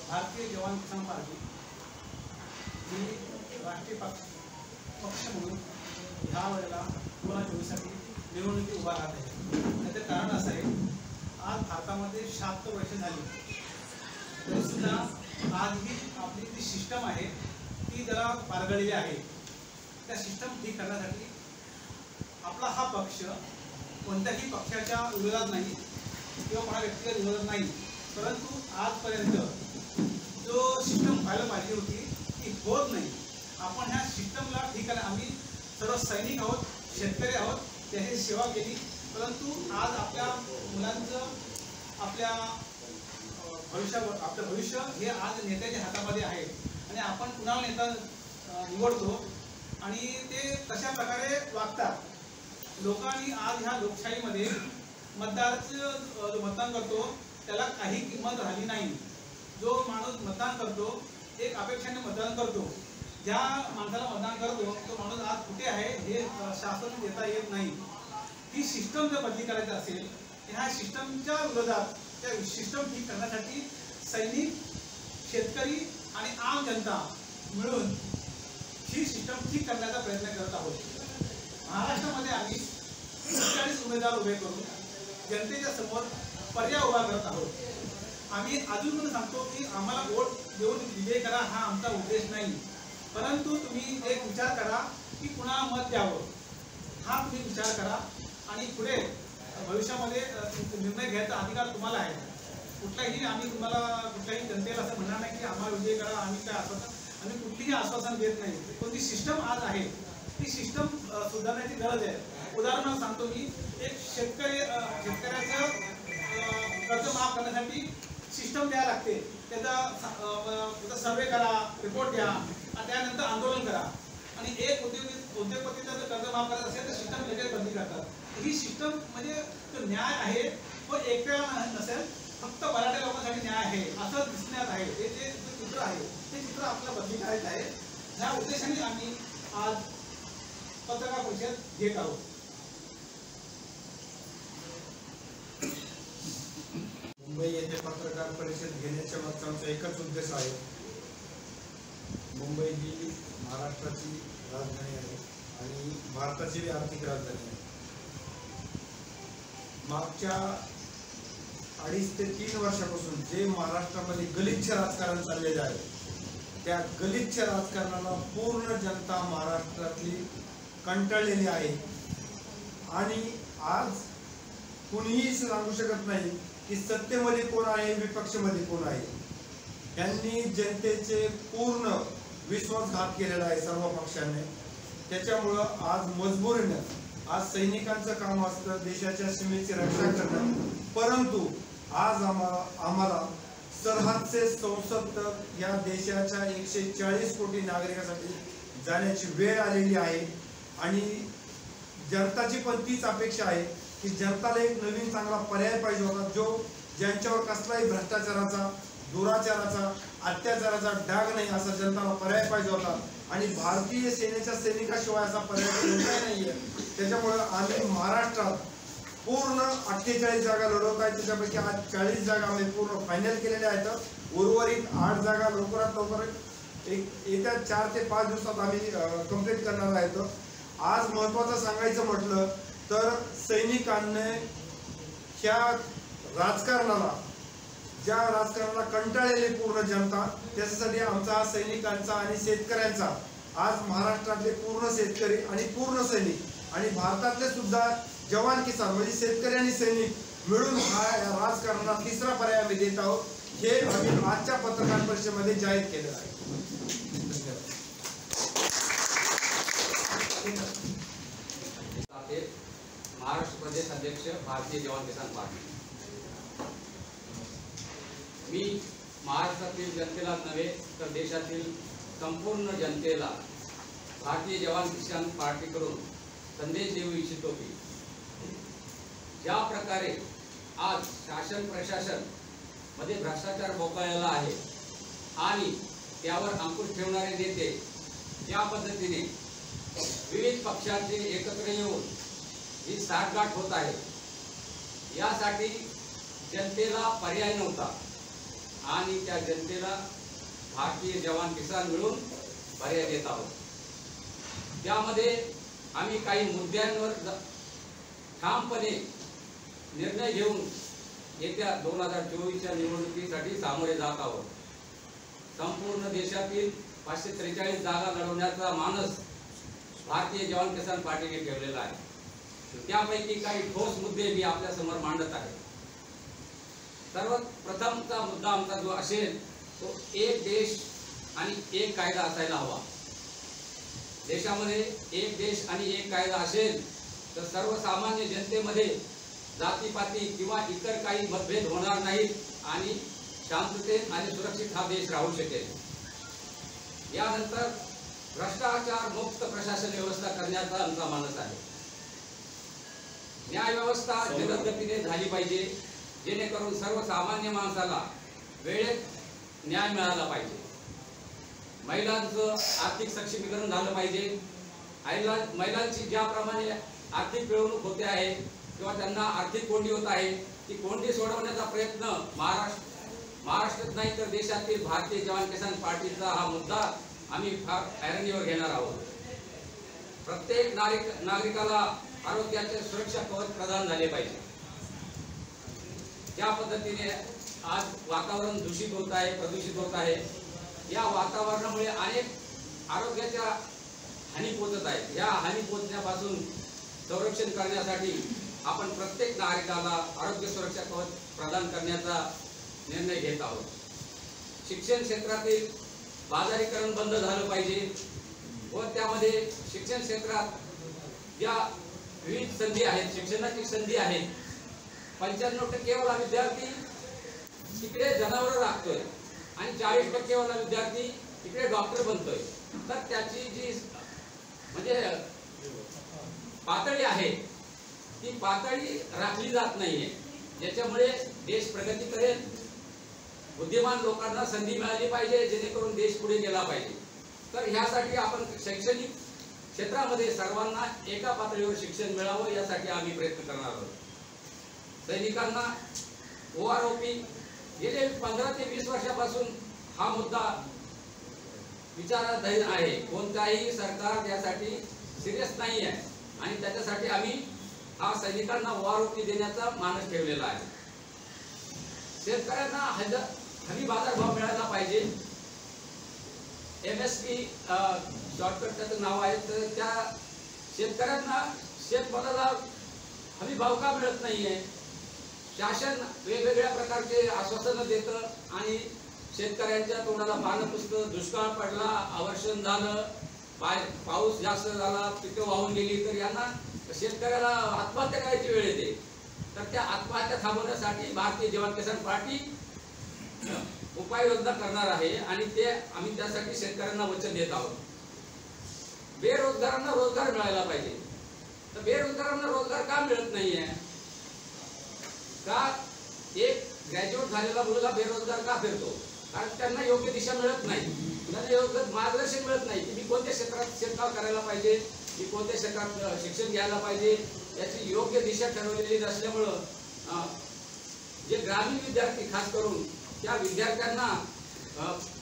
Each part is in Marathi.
भारतीय जवान किसान पार्टी ही राष्ट्रीय पक्ष म्हणून ह्या वेळेला 2024साठी निवडणुकी उभा राहत आहे। त्याचं कारण असं आहे, आज भारतामध्ये 76 वर्ष झाली तरीसुद्धा आजही आपली जी सिस्टम आहे ती जरा पारगळलेली आहे। त्या सिस्टम ठीक करण्यासाठी आपला हा पक्ष कोणत्याही पक्षाच्या विरोधात नाही किंवा कोणा व्यक्तीच्या विरोधात नाही, परंतु आजपर्यंत जो सिस्टम व्हायला पाहिजे होती ती होत नाही। आपण ह्या सिस्टमला ठीक करा, आम्ही सर्व सैनिक आहोत, शेतकरी आहोत, त्याची सेवा केली, परंतु आज आपल्या मुलांचं आपल्या भविष्य हे आज नेत्याच्या हातामध्ये आहे आणि आपण कुणाला नेता निवडतो आणि ते कशा प्रकारे वागतात। लोकांनी आज ह्या लोकशाहीमध्ये मतदाराचं मतदान करतो त्याला काही किंमत राहिली नाही। जो माणूस मतदान करतो एक अपेक्षेने मतदान करतो, ज्या माणसाला मतदान करतो तो माणूस आज कुठे आहे हे शासन देता येत नाही। ही सिस्टम जर बदली करायची असेल ह्या सिस्टमच्या विरोधात त्या सिस्टम ठीक करण्यासाठी सैनिक, शेतकरी आणि आम जनता मिळून ही सिस्टम ठीक करण्याचा प्रयत्न करत आहोत। महाराष्ट्रामध्ये आम्ही 40 उमेदवार उभे करून जनतेच्या समोर पर्याय उभा करत आहोत। आम्ही अजून पण सांगतो की आम्हाला वोट देऊन विजय करा हा आमचा उद्देश नाही, परंतु तुम्ही एक विचार करा की कुणाला मत द्यावं हा तुम्ही विचार करा आणि पुढे भविष्यामध्ये निर्णय घ्यायचा अधिकार तुम्हाला आहे। आम्ही तुम्हाला कुठल्याही जनतेला असं म्हणणार नाही की आम्हाला विजय करा, आम्ही काय आम्ही कुठलीही आश्वासन देत नाही, पण ती सिस्टम आज आहे ती सिस्टम सुधारण्याची गरज आहे। उदाहरणार्थ सांगतो मी, एक शेतकऱ्याचं कर्ज माफ करण्यासाठी सिस्टम द्यायला लागते, त्याचा सर्वे करा, रिपोर्ट द्या आणि त्यानंतर आंदोलन करा आणि एक उद्योगपतीचा जर कर्ज माफ करायचं असेल तर सिस्टम लगेच बंदी करतात। ही सिस्टम म्हणजे जो न्याय आहे तो एकट्याला नसेल, फक्त मराठा लोकांसाठी न्याय आहे असं दिसण्यात आहे। हे जे चित्र आहे ते चित्र आपल्याला बदली करायचं आहे। ह्या उद्देशाने आम्ही आज पत्रकार परिषद घेत आहोत। मुंबई येथे पत्रकार परिषद घेण्याच्या मागचा आमचा एकच उद्देश आहे। मुंबई ही महाराष्ट्राची राजधानी आहे आणि भारताची आर्थिक राजधानी आहे। मागच्या 2.5 ते 3 वर्षापासून जे महाराष्ट्रामध्ये गलिच्छ राजकारण चाललेले आहे त्या गलिच्छ राजकारणाला पूर्ण जनता महाराष्ट्रातली कंटाळलेली आहे आणि आज कुणीही सांगू शकत नाही की सत्तेमध्ये कोण आहे, विपक्षामध्ये कोण आहे। त्यांनी जनतेचे पूर्ण विश्वासघात केलेला आहे सर्व पक्षांनी। त्याच्यामुळं आज मजबुरीनं आज सैनिकांचं काम असतं देशाच्या सीमेची रक्षा करणं, परंतु आज आम्हाला सरहदचे संसद या देशाच्या 140 कोटी नागरिकांसाठी जाण्याची वेळ आलेली आहे आणि जनताची पण तीच अपेक्षा आहे की जनताला एक नवीन चांगला पर्याय पाहिजे होता, जो ज्यांच्यावर कसलाही भ्रष्टाचाराचा, दुराचाराचा, अत्याचाराचा डाग नाही असा जनताला पर्याय पाहिजे होता आणि भारतीय सेनेच्या सैनिकाशिवाय असा पर्याय नाहीये। त्याच्यामुळे आम्ही महाराष्ट्रात पूर्ण 48 जागा लढवत आहे, त्याच्यापैकी आज 40 जागा आम्ही पूर्ण फायनल केलेल्या आहेत। उर्वरित 8 जागा लवकरात लवकर येत्या 4 ते 5 दिवसात आम्ही कंप्लीट करणार आहेत। आज महत्त्वाचं सांगायचं म्हटलं तर सैनिकांनी ह्या राजकारणाला, ज्या राजकारणाला कंटाळलेली पूर्ण जनता, त्याच्यासाठी आमचा सैनिकांचा आणि शेतकऱ्यांचा आज महाराष्ट्रातले पूर्ण शेतकरी आणि पूर्ण सैनिक आणि भारतातले सुद्धा जवान किसान म्हणजे शेतकरी आणि सैनिक मिळून हा राजकारणाला तिसरा पर्याय आम्ही देत आहोत। हे आम्ही आजच्या पत्रकार परिषदेमध्ये जाहीर केलेलं आहे। महाराष्ट्र प्रदेश अध्यक्ष भारतीय जवान किसान पार्टी। मी महाराष्ट्रातील जनतेला नव्हे तर देशातील संपूर्ण जनतेला भारतीय जवान किसान पार्टीकडून संदेश देऊ इच्छितो की ज्या प्रकारे आज शासन प्रशासन मध्ये भ्रष्टाचार बोकाळलेला आहे आणि त्यावर अंकुश ठेवणारे नेते ज्या पद्धतीने विविध पक्षांचे एकत्र येऊन ही साठगाठ होत आहे, यासाठी जनतेला पर्याय नव्हता आणि त्या जनतेला भारतीय जवान किसान मिळून पर्याय देत आहोत. त्यामध्ये आम्ही काही मुद्द्यांवर ठामपणे निर्णय घेऊन येत्या 2024च्या निवडणुकीसाठी सामोरे जात आहोत. संपूर्ण देशातील 543 जागा लढवण्याचा मानस भारतीय जवान किसान पार्टीने ठेवलेला आहे. त्यापैकी काही ठोस मुद्दे मी आपल्या समोर मांडत आहे. सर्वात प्रथमचा मुद्दा आमचा जो असेल तो एक देश आणि एक कायदा असायला हवा. देशामध्ये एक देश आणि एक कायदा असेल तर सर्वसामान्य जनतेमध्ये जातीपाती किंवा इतर काही मतभेद होणार नाहीत आणि शांततेत आणि सुरक्षित हा देश राहू शकेल. यानंतर भ्रष्टाचार मुक्त प्रशासन व्यवस्था करण्याचा आमचा मानस आहे. न्याय व्यवस्था जलद गतीने झाली पाहिजे, जेणेकरून सर्वसामान्य माणसाला वेळेत न्याय मिळाला पाहिजे. महिलांचं आर्थिक सक्षमीकरण झालं पाहिजे. महिलांची ज्याप्रमाणे आर्थिक पिळवणूक होते आहे किंवा त्यांना आर्थिक कोंडी होत आहे ती कोंडी सोडवण्याचा प्रयत्न महाराष्ट्रात नाही तर देशातील भारतीय जवान किसान पार्टीचा हा मुद्दा आम्ही फार ऐरणीवर घेणार आहोत. प्रत्येक नागरिकाला आरोग्याचे सुरक्षा कवच प्रदान झाले पाहिजे. त्या पद्धतीने आज वातावरण दूषित होत आहे, प्रदूषित होत आहे. या वातावरणामुळे अनेक आरोग्याच्या हानी पोचत आहेत. या हानी पोचण्यापासून संरक्षण करण्यासाठी आपण प्रत्येक नागरिकाला आरोग्य सुरक्षा कवच प्रदान करण्याचा निर्णय घेत आहोत. शिक्षण क्षेत्रातील बाजारीकरण बंद झालं पाहिजे व त्यामध्ये शिक्षण क्षेत्रात ज्या विविध संधी आहेत, शिक्षणाची संधी आहे, 95% वाला विद्यार्थी तिकडे जनावर राखतोय आणि 40% वाला विद्यार्थी तिकडे डॉक्टर बनतोय. तर त्याची जी म्हणजे पातळी आहे ती पातळी राखली जात नाहीये, ज्याच्यामुळे देश प्रगती करेल. बुद्धिमान लोकांना संधी मिळाली पाहिजे जेणेकरून देश पुढे गेला पाहिजे. तर ह्यासाठी आपण शैक्षणिक क्षेत्रामध्ये सर्वांना एका पातळीवर शिक्षण मिळावं यासाठी आम्ही प्रयत्न करणार आहोत. सैनिकांना OROP गेले 15 ते 20 वर्षापासून हा मुद्दा विचाराधीन आहे. कोणताही सरकार त्यासाठी सिरियस नाही आहे आणि त्याच्यासाठी आम्ही हा सैनिकांना OROP देण्याचा मानस ठेवलेला आहे. शेतकऱ्यांना हमी बाजारभाव मिळाला पाहिजे. MSP शॉर्टकट त्याचं नाव आहे. तर त्या शेतकऱ्यांना शेतमालाला हमी भाव का मिळत नाहीये? शासन वेगवेगळ्या प्रकारचे आश्वासनं देतं आणि शेतकऱ्यांच्या तोंडाला पानं पुसतं. दुष्काळ पडला, अवर्षण झालं, पाऊस जास्त झाला, पिकं वाहून गेली तर यांना शेतकऱ्याला आत्महत्या करायची वेळ येते. तर त्या आत्महत्या थांबवण्यासाठी भारतीय जवान किसान पार्टी उपाययोजना करणार आहे आणि ते आम्ही त्यासाठी शेतकऱ्यांना वचन देत आहोत. बेरोजगारांना रोजगार मिळायला पाहिजे. तर बेरोजगारांना रोजगार का मिळत नाहीये? का एक ग्रॅज्युएट झालेला मुलगा बेरोजगार का फिरतो? कारण त्यांना योग्य दिशा मिळत नाही, त्यांना योग्य मार्गदर्शन मिळत नाही की मी कोणत्या क्षेत्रात शेतकाम करायला पाहिजे, मी कोणत्या क्षेत्रात शिक्षण घ्यायला पाहिजे, याची योग्य दिशा ठरवलेली नसल्यामुळं जे ग्रामीण विद्यार्थी खास करून त्या विद्यार्थ्यांना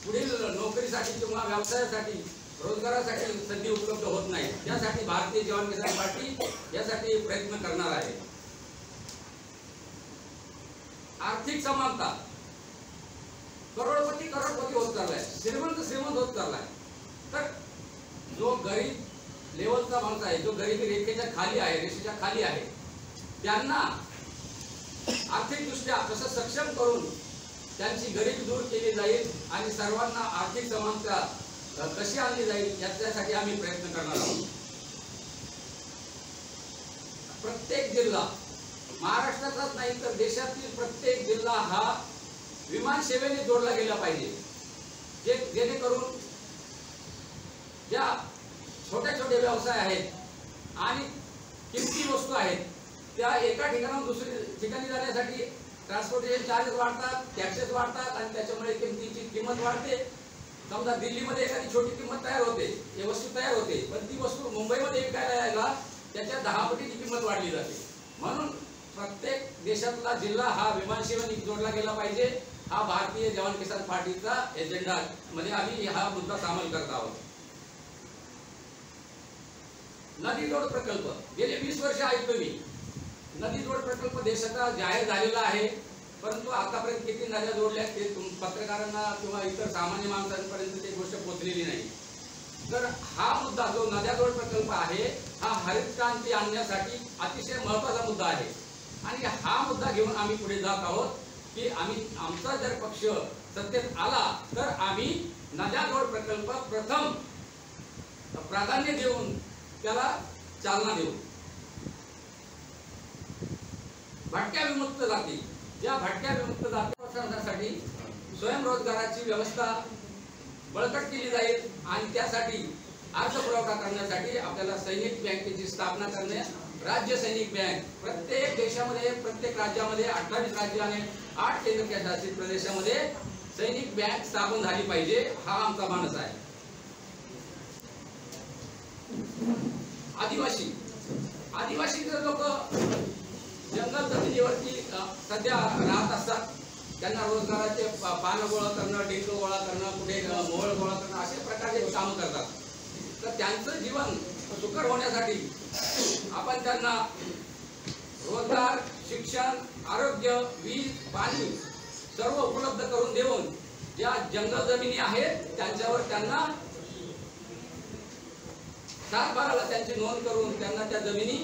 पुढील नोकरीसाठी किंवा व्यवसायासाठी रोजगारासाठी संधी उपलब्ध होत नाही. त्यासाठी भारतीय जवान किसान पार्टी यासाठी प्रयत्न करणार आहे. आर्थिक समानता, करोडपती होत चाललाय, श्रीमंत होत चाललाय. तर जो गरीब लेवलचा माणूस आहे, जो गरिबी रेषेच्या खाली आहे, रेषेच्या खाली आहे, त्यांना आर्थिकदृष्ट्या कसं सक्षम करून त्यांची गरिबी दूर केली जाईल आणि सर्वांना आर्थिक समानता कशी आणली जाईल याच्यासाठी आम्ही प्रयत्न करणार आहोत. प्रत्येक जिल्हा, महाराष्ट्राचाच नाही तर देशातील प्रत्येक जिल्हा हा विमान सेवेने जोडला गेला पाहिजे, जेणेकरून ज्या छोटे छोटे व्यवसाय आहेत आणि किमती वस्तू आहेत त्या एका ठिकाणाहून दुसऱ्या ठिकाणी जाण्यासाठी ट्रान्सपोर्टेशन चार्जेस वाढतात, टॅक्सेस वाढतात आणि त्याच्यामुळे किमतीची किंमत वाढते. समजा दिल्लीमध्ये एखादी छोटी किंमत तयार होते, ही वस्तू तयार होते, पण ती वस्तू मुंबईमध्ये विकायला यायला त्याच्या 10 पटीची किंमत वाढली जाते. म्हणून प्रत्येक देशातला जिल्हा हा विमानसेवेने जोडला गेला पाहिजे हा भारतीय जवान किसान पार्टीचा एजेंडा मध्ये आम्ही हा मुद्दा सामील करत आहोत. नदी जोड प्रकल्प गेले 20 वर्ष ऐकतो मी. नदी जोड प्रकल्प देशाचा जाहीर झालेला आहे, परंतु आतापर्यंत किती नद्या जोडल्या ते पत्रकारांना किंवा इतर सामान्य माणसांपर्यंत ती गोष्ट पोहोचलेली नाही. तर हा मुद्दा जो नद्या जोड प्रकल्प आहे हा हरित क्रांती आणण्यासाठी अतिशय महत्त्वाचा मुद्दा आहे आणि हा मुद्दा घेऊन आम्ही पुढे जात आहोत की आमचा जर पक्ष सत्तेत आला तर आम्ही नद्या जोड प्रकल्प प्रथम प्राधान्य देऊन त्याला चालना देऊ. भटक्या विमुक्त जाती, ज्या भटक्या विमुक्त जातीसाठी स्वयंरोजगाराची व्यवस्था बळकट केली जाईल आणि त्यासाठी अर्थपुरवठा करण्यासाठी आपल्याला सैनिक बँकेची स्थापना करणे. राज्य सैनिक बँक प्रत्येक देशामध्ये, प्रत्येक राज्यामध्ये 28 राज्य आणि 8 केंद्रशासित प्रदेशामध्ये सैनिक बँक स्थापन झाली पाहिजे, हा आमचा मानस आहे. आदिवासी लोक जंगल जमिनीवरती सध्या राहत असतात. त्यांना रोजगाराचे पानं गोळा करणं, डिंक गोळा करणं, कुठे मोळ गोळा करणं अशा प्रकारचे कामं करतात. तर त्यांचं जीवन सुकर होण्यासाठी आपण त्यांना रोजगार, शिक्षण, आरोग्य, वीज, पाणी सर्व उपलब्ध करून देऊन ज्या जंगल जमिनी आहेत त्यांच्यावर त्यांना सातबाराला त्यांची नोंद करून त्यांना त्या जमिनी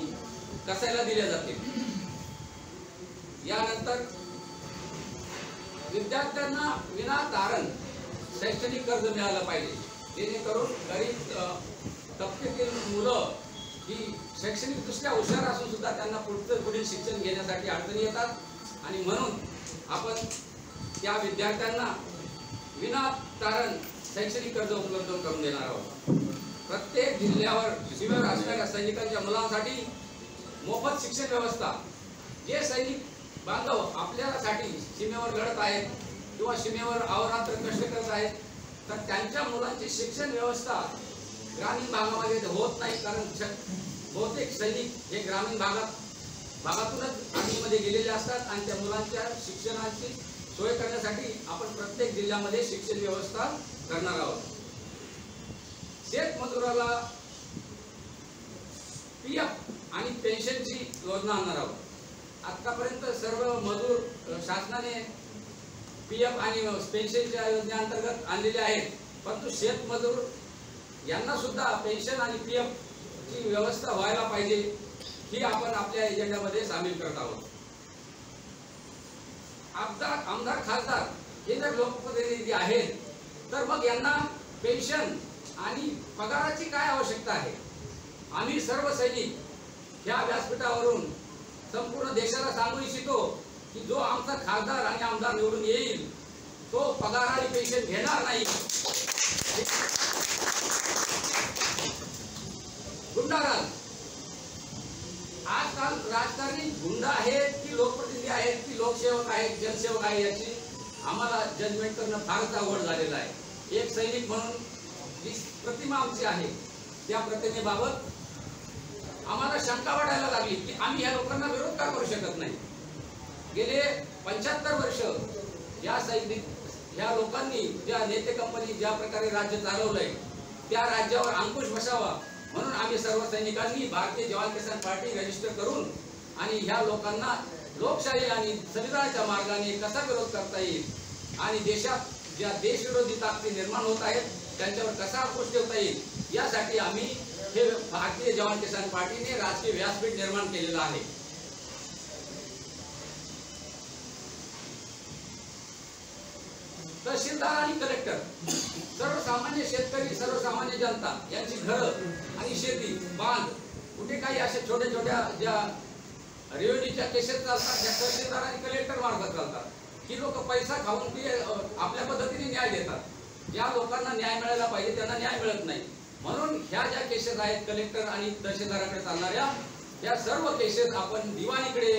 कसायला दिल्या जातील. यानंतर विद्यार्थ्यांना विनातारण शैक्षणिक कर्ज मिळालं पाहिजे, जेणेकरून गरीब तबकेतील मुलं ही शैक्षणिक दृष्ट्या हुशार असून सुद्धा त्यांना पुढील शिक्षण घेण्यासाठी अडचणी येतात आणि म्हणून आपण त्या विद्यार्थ्यांना विनातारण शैक्षणिक कर्ज उपलब्ध करून देणार आहोत. प्रत्येक जिल्ह्यावर सीमेवर असणाऱ्या सैनिकांच्या मुलांसाठी मोफत शिक्षण व्यवस्था. जे सैनिक बांधव आपल्यासाठी सीमेवर लढत आहेत किंवा सीमेवर अहोरात्र कष्ट करत आहेत तर त्यांच्या मुलांची शिक्षण व्यवस्था ग्रामीण भागामध्ये होत नाही, कारण बहुतेक सैनिक हे ग्रामीण भागातूनच आर्मीमध्ये गेलेले असतात आणि त्या मुलांच्या शिक्षणाची सोय करण्यासाठी आपण प्रत्येक जिल्ह्यामध्ये शिक्षण व्यवस्था करणार आहोत. शेतमजुराला पीएफ आणि पेन्शनची योजना आणणार आहोत. आतापर्यंत सर्व मजूर शासनाने पीएफ आणि पेन्शनच्या योजनेअंतर्गत आणलेले आहेत, परंतु शेतमजूर यांना सुद्धा पेन्शन आणि पीएफ ची व्यवस्था व्हायला पाहिजे ही आपण आपल्या एजेंडामध्ये सामील करत आहोत. आमदार खासदार हे जर लोकप्रतिनिधी आहेत तर मग यांना पेन्शन आणि पगाराची काय आवश्यकता आहे? आम्ही सर्व सैनिक या व्यासपीठावरून संपूर्ण देशाला सांगू इच्छितो की जो आमचा खासदार आणि आमदार निवडून येईल तो पगार आणि पेन्शन घेणार नाही. गुंडाराज, आजकाल राजकारणी गुंड आहेत की लोकप्रतिनिधी आहेत की लोकसेवक आहेत, जनसेवक आहेत याची आम्हाला जजमेंट करणं फारच अवघड झालेलं आहे. एक सैनिक म्हणून जी प्रतिमा आमची आहे त्या प्रतिमेबाबत आम्हाला शंका वाटायला लागली की आम्ही या लोकांना विरोध का करू शकत नाही. गेले 75 वर्ष या लोकांनी ज्या नेते कंपनी ज्या प्रकारे राज्य चालवलंय त्या राज्यावर अंकुश बसावा म्हणून आम्ही सर्व सैनिकांनी भारतीय जवान किसान पार्टी रजिस्टर करून आणि ह्या लोकांना लोकशाही आणि संविधानाच्या मार्गाने कसा विरोध करता येईल आणि देशात ज्या देशविरोधी ताकदी निर्माण होत आहेत त्यांच्यावर कसा अंकुश ठेवता येईल यासाठी आम्ही हे भारतीय जवान किसान पार्टीने राजकीय व्यासपीठ निर्माण केलेलं आहे. तहसीलदार आणि कलेक्टर, सर्वसामान्य शेतकरी, सर्वसामान्य जनता यांची घरं आणि शेती, बांध कुठे काही अशा छोट्या छोट्या ज्या रेव्हेन्यूच्या केसेस चालतात त्या तहसीलदार आणि कलेक्टर मार्फत चालतात. ही लोक पैसा खाऊन ते आपल्या पद्धतीने न्याय देतात. ज्या लोकांना न्याय मिळायला पाहिजे त्यांना न्याय मिळत नाही. म्हणून ह्या ज्या केसेस आहेत कलेक्टर आणि तहसीलदाराकडे चालणाऱ्या त्या सर्व केसेस आपण दिवाणीकडे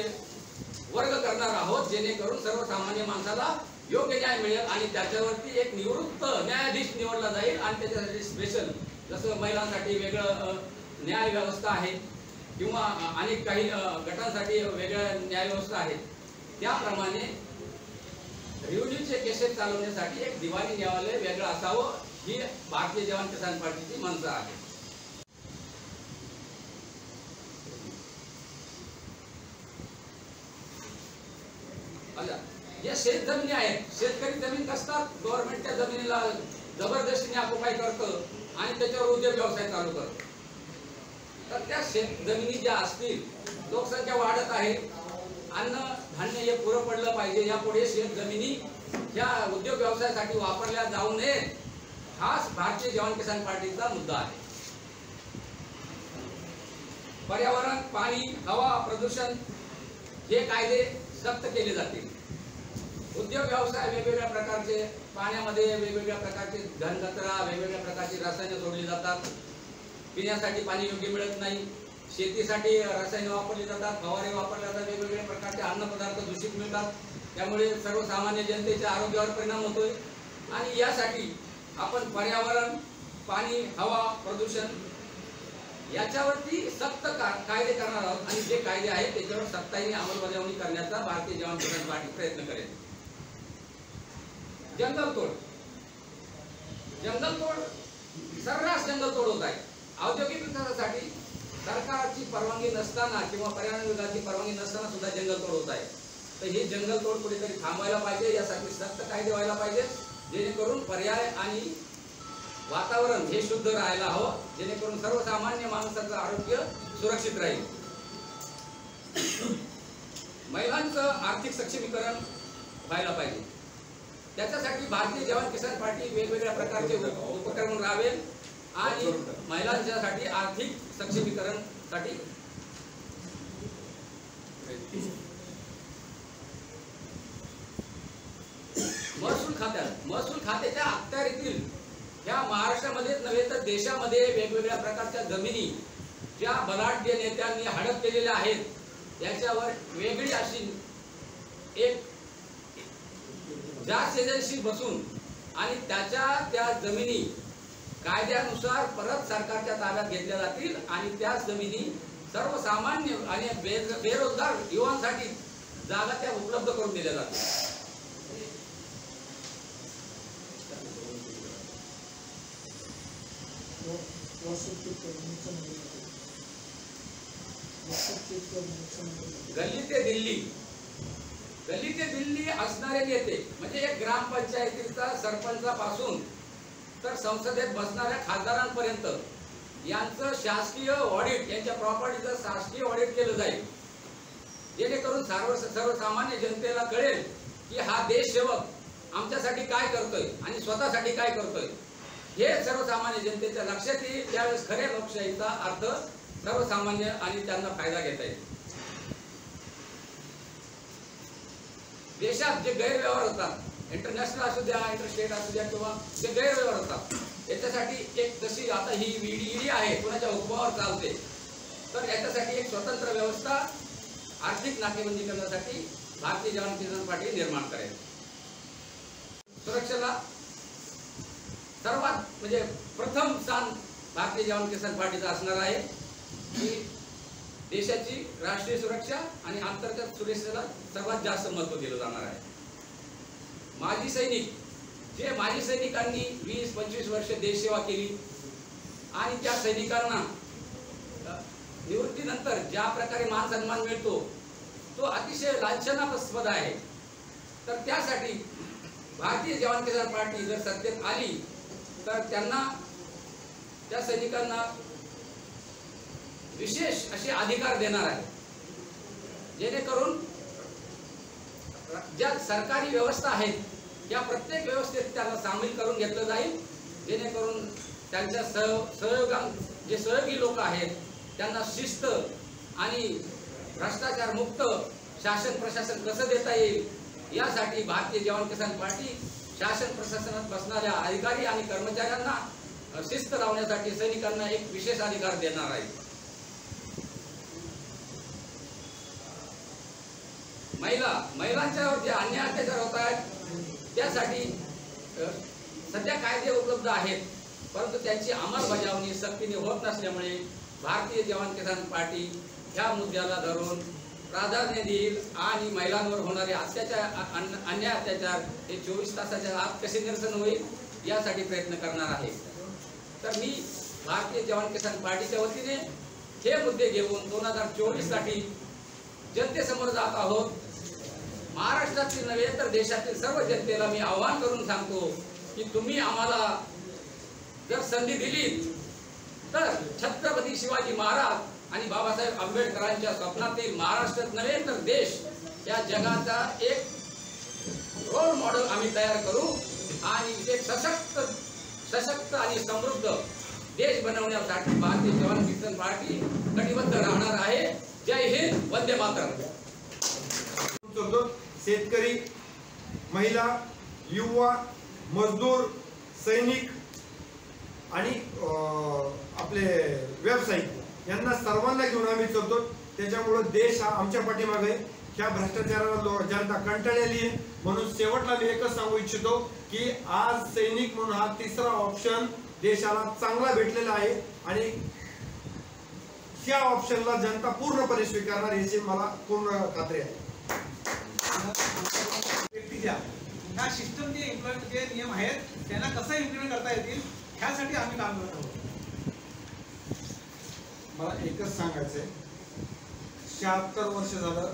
वर्ग करणार आहोत, जेणेकरून सर्वसामान्य माणसाला योग्य न्याय मिळेल आणि त्याच्यावरती एक निवृत्त न्यायाधीश निवडला जाईल आणि त्याच्यासाठी स्पेशल जसं महिलांसाठी वेगळं न्याय व्यवस्था आहे किंवा अनेक काही गटांसाठी वेगळ्या न्याय व्यवस्था आहेत त्याप्रमाणे रेव्हेन्यूचे केसेस चालवण्यासाठी एक दिवाणी न्यायालय वेगळं असावं ही भारतीय जवान किसान पार्टीची मनसा आहे. या शेत जमिनी आहेत, शेतकरी जमीन कसतात, गव्हर्नमेंट त्या जमिनीला जबरदस्तीने ऑक्युपाय करतं आणि त्याच्यावर उद्योग व्यवसाय चालू करतं. तर त्या शेत जमिनी ज्या असतील, लोकसंख्या वाढत आहे, अन्न धान्य हे पुरं पडलं पाहिजे, यापुढे शेत जमिनी ह्या उद्योग व्यवसायासाठी वापरल्या जाऊ नयेत, हाच भारतीय जवान किसान पार्टीचा मुद्दा आहे. पर्यावरण, पाणी, हवा, प्रदूषण हे कायदे सक्त केले जातील. उद्योग व्यवसाय वेगवेगळ्या प्रकारचे, पाण्यामध्ये वेगवेगळ्या प्रकारचे घनकचरा, वेगवेगळ्या प्रकारची रसायनं सोडली जातात, पिण्यासाठी पाणी योग्य मिळत नाही, शेतीसाठी रसायनं वापरली जातात, फवारे वापरले जातात, वेगवेगळ्या प्रकारचे अन्नपदार्थ दूषित मिळतात, त्यामुळे सर्वसामान्य जनतेच्या आरोग्यावर परिणाम होतोय. आणि यासाठी आपण पर्यावरण, पाणी, हवा, प्रदूषण याच्यावरती सक्त कायदे करणार आहोत आणि जे कायदे आहेत त्याच्यावर सक्तीने अंमलबजावणी करण्याचा भारतीय जवान किसान पार्टी प्रयत्न करेल. जंगलतोड, सर्रास जंगलतोड होत आहे. औद्योगिक विकासासाठी सरकारची परवानगी नसताना किंवा पर्यावरण विभागाची परवानगी नसताना सुद्धा जंगलतोड होत आहे. तर ही जंगलतोड कुठेतरी थांबवायला पाहिजे, यासाठी सक्त कायदे व्हायला पाहिजे, जेणेकरून पर्याय आणि वातावरण हे शुद्ध राहायला हवं, जेणेकरून सर्वसामान्य माणसाचं आरोग्य सुरक्षित राहील. महिलांचं आर्थिक सक्षमीकरण व्हायला पाहिजे, त्याच्यासाठी भारतीय जवान किसान पार्टी वेगवेगळ्या प्रकारचे उपक्रम राबवेल आणि महिलांच्यासाठी आर्थिक सक्षमीकरण साठी महसूल खात्याच्या अखत्यारीतील या महाराष्ट्रामध्येच नव्हे तर देशामध्ये वेगवेगळ्या प्रकारच्या जमिनी ज्या बलाढ्य नेत्यांनी हडप केलेल्या आहेत, याच्यावर वेगळी अशी एक जास्त एजन्सी बसून आणि त्या जमिनी कायद्यानुसार परत सरकारच्या ताब्यात घेतल्या जातील आणि त्या जमिनी सर्वसामान्य आणि बेरोजगार युवांसाठी जागा त्या उपलब्ध करून दिल्या जातील. गल्ली ते दिल्ली असणारे नेते म्हणजे एक ग्रामपंचायतीचा सरपंचापासून तर संसदेत बसणाऱ्या खासदारांपर्यंत यांचं शासकीय ऑडिट, यांच्या प्रॉपर्टीचं शासकीय ऑडिट केलं जाईल, जेणेकरून सर्वसामान्य जनतेला कळेल की हा देशसेवक आमच्यासाठी काय करतोय आणि स्वतःसाठी काय करतोय, हे सर्वसामान्य जनतेच्या लक्षात येईल. त्यावेळेस खऱ्या लोकशाहीचा अर्थ सर्वसामान्य आणि त्यांना फायदा घेता येईल. देशात जे गैरव्यवहार होतात, इंटरनॅशनल असू द्या, इंटरस्टेट असू द्या किंवा जे गैरव्यवहार होतात, याच्यासाठी एक जशी आता ही ईडी आहे कुणाच्या हुकमावर चालते, तर याच्यासाठी एक स्वतंत्र व्यवस्था आर्थिक नाकेबंदी करण्यासाठी भारतीय जवान किसान पार्टी निर्माण करेल. सुरक्षेला सर्वात म्हणजे प्रथम स्थान भारतीय जवान किसान पार्टीचा असणार आहे, की देशाची राष्ट्रीय सुरक्षा आणि अंतर्गत सुरक्षेला सर्वात जास्त महत्त्व दिलं जाणार आहे. माजी सैनिकांनी 20-25 वर्ष देशसेवा केली आणि त्या सैनिकांना निवृत्तीनंतर ज्या प्रकारे मान सन्मान मिळतो तो अतिशय लांछनास्पद आहे. तर त्यासाठी भारतीय जवान किसान पार्टी जर सत्तेत आली तर त्या सैनिकांना विशेष असे अधिकार देणार आहे, जेणेकरून ज्या सरकारी व्यवस्था आहेत त्या प्रत्येक व्यवस्थेत त्यांना सामील करून घेतलं जाईल, जेणेकरून त्यांच्या जे सहयोगी लोक आहेत त्यांना शिस्त आणि भ्रष्टाचार मुक्त शासन प्रशासन कसं देता येईल यासाठी भारतीय जवान किसान पार्टी शासन प्रशासनात बसणाऱ्या अधिकारी आणि कर्मचाऱ्यांना शिस्त लावण्यासाठी सैनिकांना एक विशेष अधिकार देणार आहे. महिलांच्यावर जे अन्याय अत्याचार होत आहेत त्यासाठी सध्या कायदे उपलब्ध आहेत, परंतु त्यांची अंमलबजावणी सक्तीने होत नसल्यामुळे भारतीय जवान किसान पार्टी ह्या मुद्द्याला धरून प्राधान्य देईल आणि महिलांवर होणारे अन्याय अत्याचार हे 24 तासाच्या आत कसे निरसन होईल यासाठी प्रयत्न करणार आहे. तर मी भारतीय जवान किसान पार्टीच्या वतीने हे मुद्दे घेऊन 2024 साठी जनतेसमोर जात आहोत. महाराष्ट्रातील नव्हे तर देशातील सर्व जनतेला मी आवाहन करून सांगतो की तुम्ही आम्हाला जर संधी दिली तर छत्रपती शिवाजी महाराज आणि बाबासाहेब आंबेडकरांच्या स्वप्नातील महाराष्ट्रात नव्हे तर देश या जगाचा एक रोल मॉडेल आम्ही तयार करू आणि एक सशक्त आणि समृद्ध देश बनवण्यासाठी भारतीय जवान किसान पार्टी कटिबद्ध राहणार आहे. जय हिंद, वंदे मातरम. शेतकरी, महिला, युवा, मजदूर, सैनिक आणि आपले व्यावसायिक यांना सर्वांना घेऊन आम्ही चालतो. त्याच्यामुळे देश हा आमच्या पाठीमागे ह्या भ्रष्टाचाराला जनता कंटाळलेली आहे. म्हणून शेवटला मी एकच सांगू इच्छितो की आज सैनिक म्हणून हा तिसरा ऑप्शन देशाला चांगला भेटलेला आहे आणि ह्या ऑप्शनला जनता पूर्णपणे स्वीकारणार याची मला पूर्ण खात्री आहे. व्यक्तीच्या ह्या सिस्टम जे नियम आहेत त्यांना कसं इम्प्लिमेंट करता येतील ह्यासाठी आम्ही काम करत आहोत. मला एकच सांगायचंय, 76 वर्ष झालं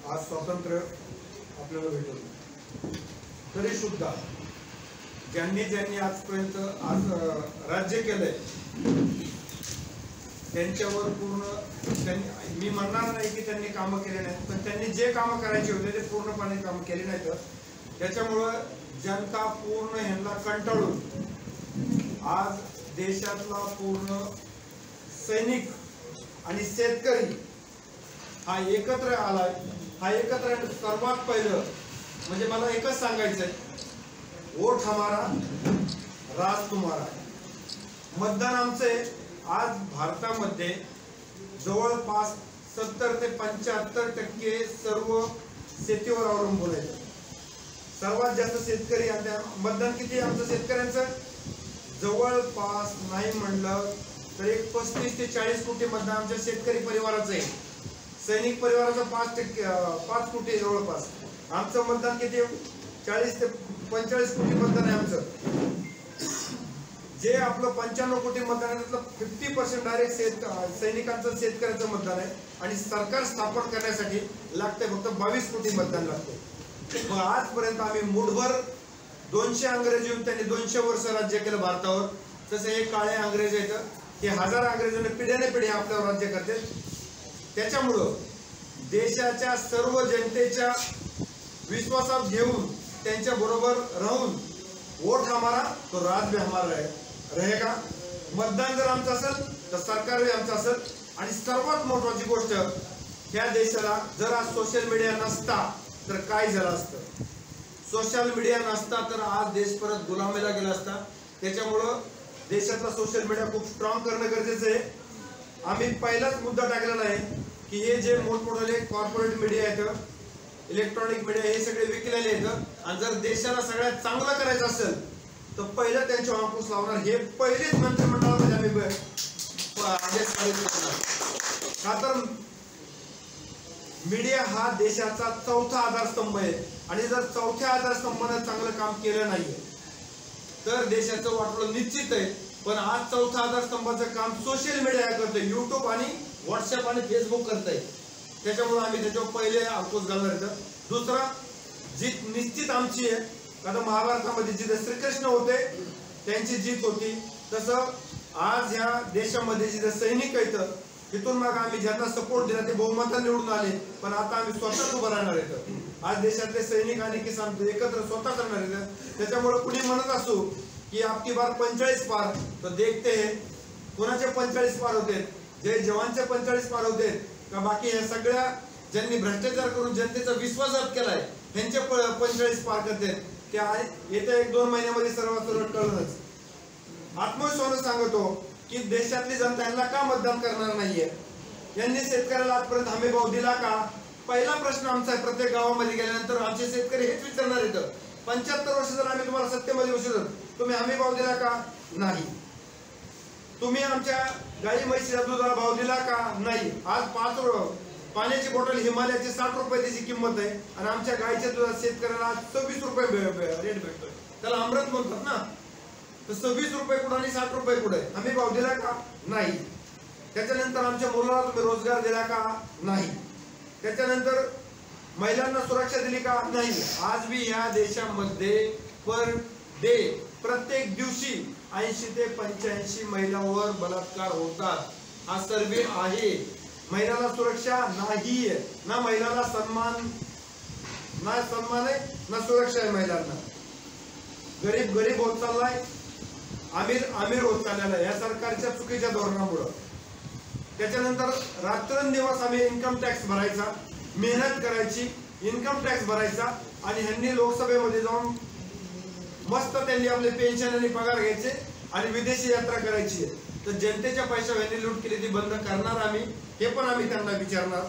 आज स्वातंत्र्य आपल्याला भेटलं, तरी सुद्धा ज्यांनी आजपर्यंत आज राज्य केलंय त्यांच्यावर पूर्ण मी म्हणणार नाही की त्यांनी कामं केले नाहीत, पण त्यांनी जे कामं करायचे होते ते पूर्णपणे कामं केली नाहीत. त्याच्यामुळं जनता पूर्ण ह्यांना कंटाळून आज देशातला पूर्ण सैनिक आणि शेतकरी हा एकत्र आलाय. हा एकत्र सर्वात पहिलं म्हणजे मला एकच सांगायचंय, वोट हमारा राज तुम्हारा. मतदान आमचे आज भारतामध्ये जवळपास 70 ते 75% सर्व शेतीवर अवलंबून आहे. सर्वात जास्त शेतकरी मतदान किती आमचं शेतकऱ्यांचं जवळपास नाही म्हणलं तर 35 ते 40 कोटी मतदान आमच्या शेतकरी परिवाराचं आहे. सैनिक परिवाराचं 5 कोटी जवळपास. आमचं मतदान किती 40 ते 45 कोटी मतदान आहे आमचं. जे आपलं 95 कोटी मतदान आहे त्यातलं 50% डायरेक्ट सैनिकांचं शेतकऱ्याचं मतदान आहे आणि सरकार स्थापन करण्यासाठी लागते फक्त 22 कोटी मतदान लागते. मग आजपर्यंत आम्ही मुठभर 200 अंग्रेज येऊन त्यांनी 200 वर्ष राज्य केलं भारतावर. तसं हे काळे अंग्रेज आहेत ते 1000 अंग्रेजांनी पिढ्याने पिढ्या आपल्यावर राज्य करतात. त्याच्यामुळं देशाच्या सर्व जनतेच्या विश्वासात घेऊन त्यांच्या बरोबर राहून वोट हमारा तो राज भी हमारा रहेगा. मतदान जर आमचं असेल तर सरकार भी आमचं असेल. आणि सर्वात महत्वाची गोष्ट, ह्या देशाला जर आज सोशल मीडिया नसता तर काय झालं असतं. सोशल मीडिया नसता तर आज देश परत गुलामीला गेला असता. त्याच्यामुळं देशातला सोशल मीडिया खूप स्ट्रॉंग करणं गरजेचं आहे. आम्ही पहिलाच मुद्दा टाकलेला आहे की हे जे मोठमोठे कॉर्पोरेट मीडिया आहेत, इलेक्ट्रॉनिक मीडिया हे सगळे विकलेले आहेत आणि जर देशाला सगळ्यात चांगलं करायचं असेल तर पहिलं त्यांच्यावर अंकुश लावणार. हे पहिलेच मंत्रिमंडळामध्ये आम्ही का तर मीडिया हा देशाचा चौथा आधारस्तंभ आहे आणि जर चौथ्या आधारस्तंभानं चांगलं काम केलं नाहीये तर देशाचं वाटोळं निश्चित आहे. पण आज चौथा आधारस्तंभाचं काम सोशल मीडिया करतोय, युट्यूब आणि व्हॉट्सअप आणि फेसबुक करतंय. त्याच्यामुळे आम्ही त्याच्यावर पहिले अंकुश घालणार. दुसरा जीत निश्चित आमची आहे. आता महाभारतामध्ये जिथे श्रीकृष्ण होते त्यांची जीत होती, तसं आज ह्या देशामध्ये जिथे सैनिक आहेत तिथून मग आम्ही ज्यांना सपोर्ट दिला ते बहुमताने निवडून आले. पण आता आम्ही स्वतःच उभं राहणार आहेत. आज देशातले सैनिक आणि किसान एकत्र स्वतः करणार आहेत. त्याच्यामुळे कुणी म्हणत असू की आपकी बार 45 पार तर देखते हैं कोणाचे 45 पार होते, जे जवानचे 45 पार होते का बाकी ह्या सगळ्या ज्यांनी भ्रष्टाचार करून जनतेचा विश्वासघात केलाय ह्यांचे 45 पार करते. त्या येत्या 1-2 महिन्यामध्ये सर्वात कळूनच आत्मविश्वासाने सांगतो की देशातली जनता यांना का मतदान करणार नाहीये. यांनी शेतकऱ्याला आजपर्यंत हमी भाव दिला का. पहिला प्रश्न आमचा आहे. प्रत्येक गावामध्ये गेल्यानंतर आमचे शेतकरी हेच विचारणार आहेत, 75 वर्ष जर आम्ही तुम्हाला सत्तेमध्ये बसलो तुम्ही हमी भाव दिला का. नाही. तुम्ही आमच्या गाई म्हशीला दुधाला भाव दिला का. नाही. आज पाण्याची बॉटल हिमालयाची 60 रुपये त्याची किंमत आहे आणि आमच्या गायच्या दुधात शेतकऱ्याला 26 रुपये रेट भेटतोय. त्याला अमृत म्हणतात ना. तर 26 रुपये कुठं आणि 60 रुपये कुठे? आम्ही भाव दिला का? नाही. त्याच्यानंतर आमच्या मुलाला तुम्ही रोजगार दिला का? नाही. त्याच्यानंतर महिलांना सुरक्षा दिली का? नाही. आज भी या देशामध्ये पर डे प्रत्येक दिवशी 80 ते 85 महिलांवर बलात्कार होतात. हा सर्वे आहे. महिलाला सुरक्षा नाही आहे, ना महिलाला सन्मान आहे ना सुरक्षा आहे महिलांना. गरीब गरीब होत चाललाय, आमिर होत चाललेला आहे या सरकारच्या चुकीच्या धोरणामुळे. त्याच्यानंतर रात्रंदिवस आम्ही इन्कम टॅक्स भरायचा, मेहनत करायची, इन्कम टॅक्स भरायचा आणि ह्यांनी लोकसभेमध्ये जाऊन मस्त त्यांनी आपले पेन्शन आणि पगार घ्यायचे आणि विदेशी यात्रा करायची. तर जनतेच्या पैशावर ह्यांनी लूट केली ती बंद करणार आम्ही, हे पण आम्ही त्यांना विचारणार.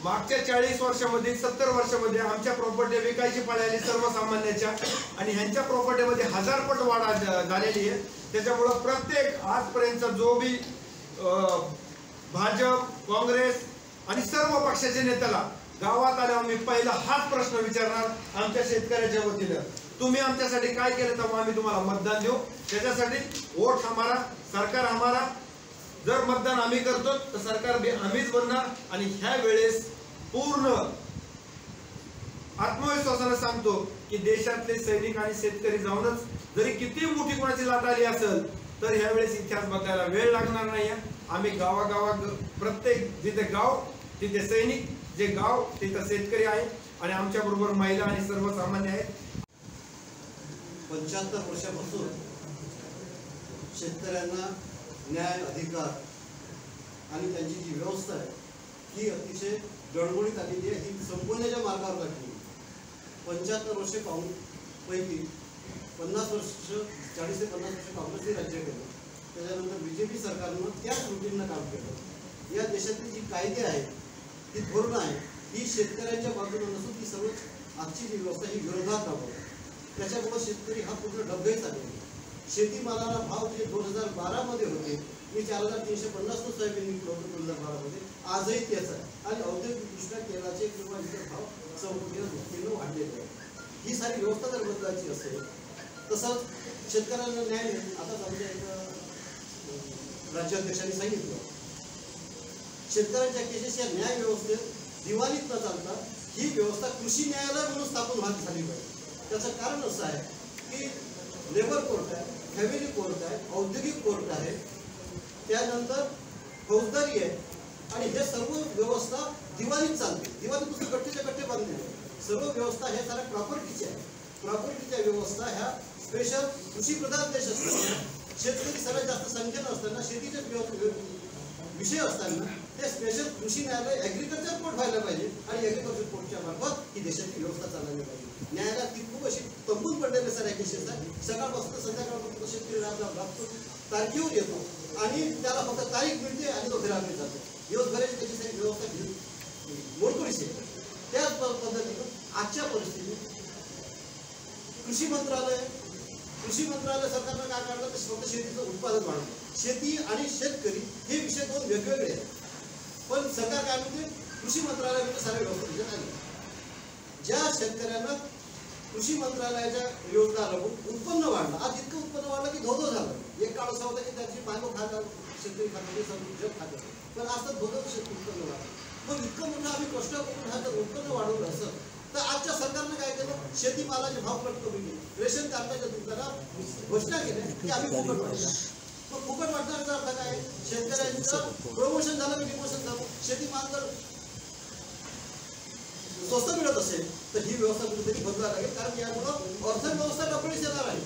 मागच्या 40 वर्षामध्ये 70 वर्षामध्ये आमच्या प्रॉपर्टी विकायची पाळी आली सर्वसामान्याच्या आणि ह्यांच्या प्रॉपर्टीमध्ये 1000 पट वाढ झालेली आहे. त्याच्यामुळं प्रत्येक आजपर्यंतचा जो बी भाजप, काँग्रेस आणि सर्व पक्षाच्या नेत्याला गावात आल्यावर मी पहिला हाच प्रश्न विचारणार आमच्या शेतकऱ्याच्या वतीनं, तुम्ही आमच्यासाठी काय केलं तेव्हा आम्ही तुम्हाला मतदान देऊ. त्याच्यासाठी वोट हमारा, सरकार हमारा. जर मतदान आम्ही करतो तर सरकार भी आम्हीच बनणार. आणि ह्या वेळेस पूर्ण आत्मविश्वासाने सांगतो की देशातले सैनिक आणि शेतकरी जाऊनच जरी किती मोठी कोणाची लाट आली असेल तर ह्या वेळेस इतिहास बदलायला वेळ लागणार नाही. आम्ही गावागावात प्रत्येक जिथे गाव तिथे सैनिक, जे गाव तिथे शेतकरी आहे आणि आमच्या बरोबर महिला आणि सर्वसामान्य आहेत. 75 वर्षापासून शेतकऱ्यांना न्याय, अधिकार आणि त्यांची जी व्यवस्था आहे ही अतिशय डळमळीत आलेली आहे. ही संपवण्याच्या मार्गावर लागली. 75 वर्षे पैकी 50 वर्ष 40 ते 50 वर्ष काँग्रेसने राज्य केलं. त्याच्यानंतर बीजेपी सरकारनं त्याच रुटीननं काम केलं. या देशातली जी कायदे आहेत, ती धोरणं आहे, ही शेतकऱ्यांच्या बाजूने नसून ती सर्व आजची जी व्यवस्था ही विरोधात राबवते. त्याच्यामुळे शेतकरी हा पूर्ण डबघाईत आलेला. शेतीमालाला भाव जे 2012 मध्ये होते, मी 4350 सोयाबीन विकलं होतं 2012 मध्ये, आजही तेच आहे. आणि औद्योगिकदृष्ट्या तेलाचे किंवा इतर भाव 4% वाढलेले आहेत. ही सारी व्यवस्था जर बदलायची असेल, तसंच शेतकऱ्यांना न्याय मिळेल. आता आमच्या एक राज्याध्यक्षांनी सांगितलं, शेतकऱ्यांच्या केसेस या न्याय व्यवस्थेत दिवाणीत न चालता ही व्यवस्था कृषी न्यायालय म्हणून स्थापन झाली पाहिजे. त्याचं कारण असं आहे की लेबर कोर्ट आहे, फॅमिली कोर्ट आहे, औद्योगिक कोर्ट आहे, त्यानंतर फौजदारी आहे आणि हे सर्व व्यवस्था दिवाणीत चालते. दिवाणी नुसतं गट्टेच्या गट्टे बांधले आहे. सर्व व्यवस्था ह्या साऱ्या प्रॉपर्टीच्या आहे. प्रॉपर्टीच्या व्यवस्था ह्या स्पेशल कृषी प्रधान देश असताना, शेतकरी सगळ्यात जास्त संख्येनं असताना, शेतीचे विषय असताना ते स्पेशल कृषी न्यायालय ॲग्रिकल्चर कोर्ट व्हायला पाहिजे आणि ॲग्रिकल्चर कोर्टच्या मार्फत ही देशाची व्यवस्था चालवली पाहिजे. न्यायालयात ती खूप अशी तंबून पडलेले साऱ्या केसेस आहे. सकाळपासून संध्याकाळपासून शेतकरी लागतो, तारखेवर येतो आणि त्याला फक्त तारीख मिळते आणि तो फिरायला जातो. दिवसभराची त्याची सगळी व्यवस्था मोडतोडीच आहे. त्याच पद्धतीनं आजच्या परिस्थितीत कृषी मंत्रालय सरकारनं काय काढलं तर फक्त शेतीचं उत्पादन वाढवलं. शेती आणि शेतकरी हे विषय दोन वेगवेगळे आहेत. पण सरकार काय म्हणते, कृषी मंत्रालयामध्ये साऱ्या व्यवस्था दिल्या आल्या. ज्या शेतकऱ्यांना कृषी मंत्रालयाच्या योजना लागून उत्पन्न वाढलं, आज इतकं उत्पन्न वाढलं की धोधो झालं. एक काळ असा होता की त्याची पानं खात शेतकरी खाते, जग खाते, पण आज तर धोधो उत्पन्न वाढलं. मग इतकं मोठं आम्ही कष्ट करून हा जर उत्पन्न वाढवलं असं तर आजच्या सरकारनं काय केलं, शेतीमालाचे भाव कट कमी केले, रेशन कार्डाच्या दुकाना घोषणा केल्या की आम्ही फुकट वाढणार. मग फुकट वाढण्याचा अर्थ काय, शेतकऱ्यांचं प्रमोशन झालं की डिमोशन झालं. शेतीमाल जर स्वस्त मिळत असेल तर ही व्यवस्था कुठेतरी बदलायला लागेल. कारण यामुळं अर्थव्यवस्था डबडीस येणार आहे,